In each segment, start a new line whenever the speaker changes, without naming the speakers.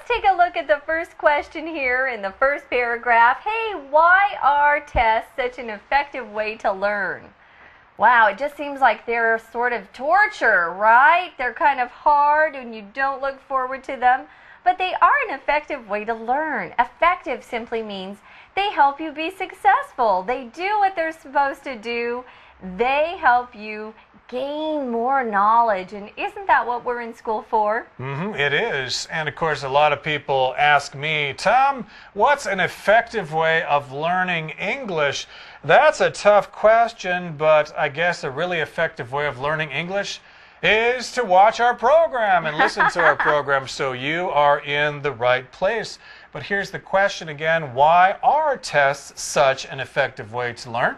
take a look at the first question here in the first paragraph. Hey, why are tests such an effective way to learn? Wow, it just seems like they're sort of torture, right? They're kind of hard and you don't look forward to them, but they are an effective way to learn. Effective simply means they help you be successful. They do what they're supposed to do. They help you gain more knowledge, and isn't that what we're in school for?
It is. And of course, a lot of people ask me, Tom, what's an effective way of learning English? That's a tough question, but I guess a really effective way of learning English is to watch our program and listen to our program, so you are in the right place. But here's the question again, why are tests such an effective way to learn?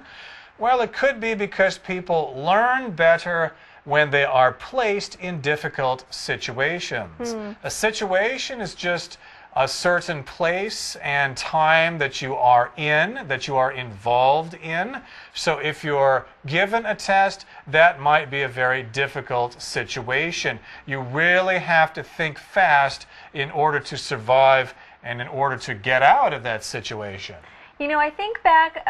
Well, it could be because people learn better when they are placed in difficult situations. A situation is just a certain place and time that you are in, that you are involved in. So if you're given a test, that might be a very difficult situation. You really have to think fast in order to survive and in order to get out of that situation.
You know, I think back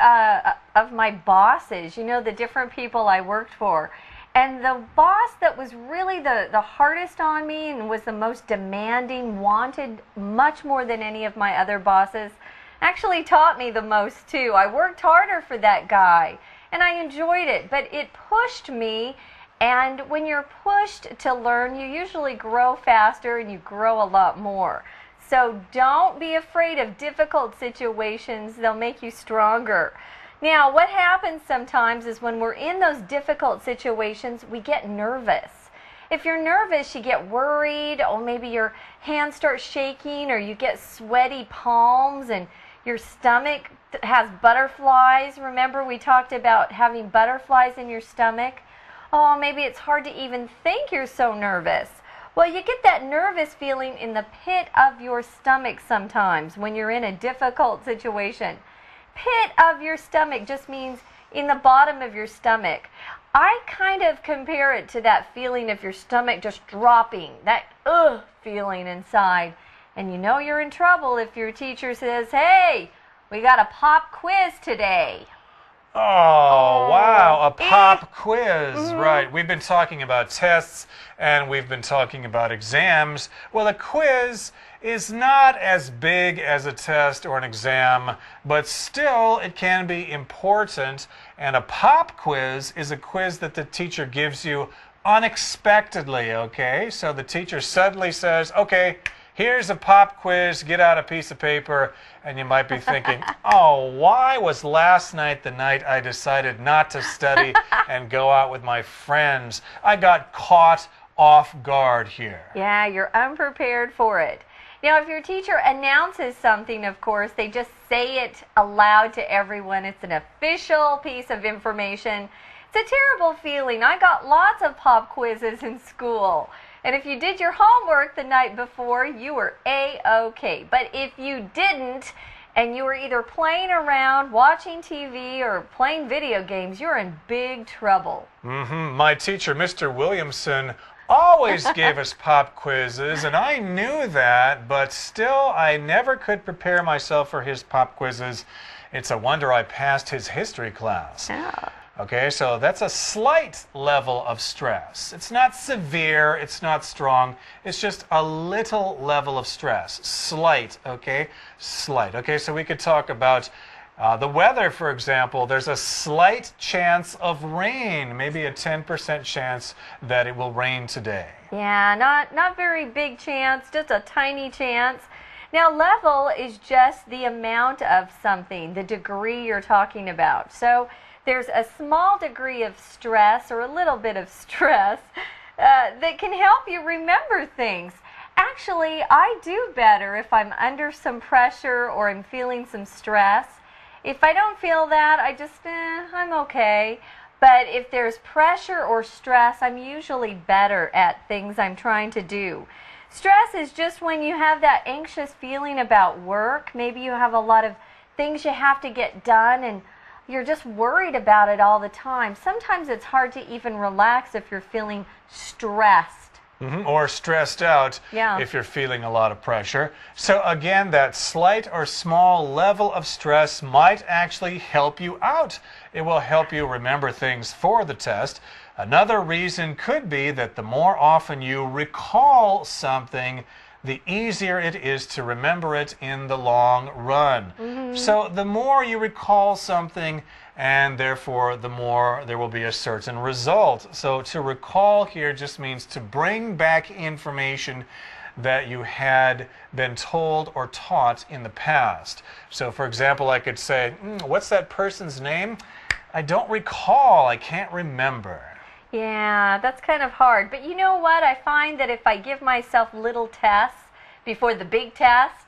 of my bosses, you know, the different people I worked for. And the boss that was really the hardest on me and was the most demanding, wanted much more than any of my other bosses, actually taught me the most too. I worked harder for that guy and I enjoyed it, but it pushed me. And when you're pushed to learn, you usually grow faster and you grow a lot more. So don't be afraid of difficult situations. They'll make you stronger. Now, what happens sometimes is when we're in those difficult situations, we get nervous. If you're nervous, you get worried, or maybe your hands start shaking, or you get sweaty palms, and your stomach has butterflies. Remember, we talked about having butterflies in your stomach? Oh, maybe it's hard to even think you're so nervous. Well, you get that nervous feeling in the pit of your stomach sometimes when you're in a difficult situation. Pit of your stomach just means in the bottom of your stomach. I kind of compare it to that feeling of your stomach just dropping, that feeling inside. And you know you're in trouble if your teacher says, hey, we got a pop quiz today.
Oh, wow, a pop quiz, right. We've been talking about tests and we've been talking about exams. Well, a quiz is not as big as a test or an exam, but still it can be important. And a pop quiz is a quiz that the teacher gives you unexpectedly, okay? So the teacher suddenly says, okay, here's a pop quiz, get out a piece of paper, and you might be thinking, oh, why was last night the night I decided not to study and go out with my friends? I got caught off guard here.
Yeah, you're unprepared for it. Now, if your teacher announces something, of course, they just say it aloud to everyone. It's an official piece of information. It's a terrible feeling. I got lots of pop quizzes in school. And if you did your homework the night before, you were A-OK. But if you didn't, and you were either playing around, watching TV, or playing video games, you're in big trouble.
My teacher, Mr. Williamson, always gave us pop quizzes, and I knew that, but still I never could prepare myself for his pop quizzes. It's a wonder I passed his history class.
Yeah.
Okay, so that's a slight level of stress. It's not severe, it's not strong, it's just a little level of stress. Slight, okay? Slight. Okay, so we could talk about the weather, for example. There's a slight chance of rain, maybe a 10% chance that it will rain today.
Yeah, not very big chance, just a tiny chance. Now, level is just the amount of something, the degree you're talking about. So there's a small degree of stress or a little bit of stress that can help you remember things. Actually, I do better if I'm under some pressure or I'm feeling some stress. If I don't feel that, I just, I'm okay. But if there's pressure or stress, I'm usually better at things I'm trying to do. Stress is just when you have that anxious feeling about work. Maybe you have a lot of things you have to get done and you're just worried about it all the time. Sometimes it's hard to even relax if you're feeling stressed.
or stressed out
Yeah.
if you're feeling a lot of pressure. So again, that slight or small level of stress might actually help you out. It will help you remember things for the test. Another reason could be that the more often you recall something, the easier it is to remember it in the long run. So the more you recall something, and therefore the more there will be a certain result. So to recall here just means to bring back information that you had been told or taught in the past. So for example, I could say, what's that person's name? I don't recall, I can't remember.
Yeah, that's kind of hard. But you know what? I find that if I give myself little tests before the big test,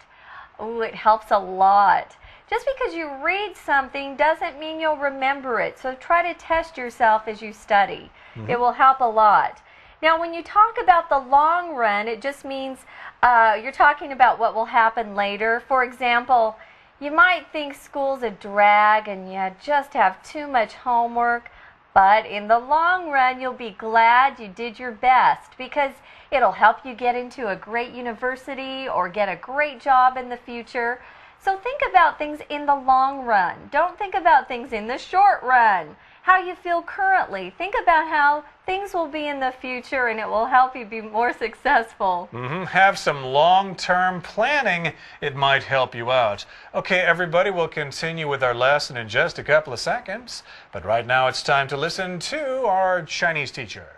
it helps a lot. Just because you read something doesn't mean you'll remember it. So try to test yourself as you study. It will help a lot. Now, when you talk about the long run, it just means you're talking about what will happen later. For example, you might think school's a drag and you just have too much homework. But in the long run, you'll be glad you did your best because it'll help you get into a great university or get a great job in the future. So think about things in the long run. Don't think about things in the short run. How you feel currently. Think about how things will be in the future and it will help you be more successful.
Have some long-term planning. It might help you out. Okay, everybody, we'll continue with our lesson in just a couple of seconds. But right now it's time to listen to our Chinese teacher.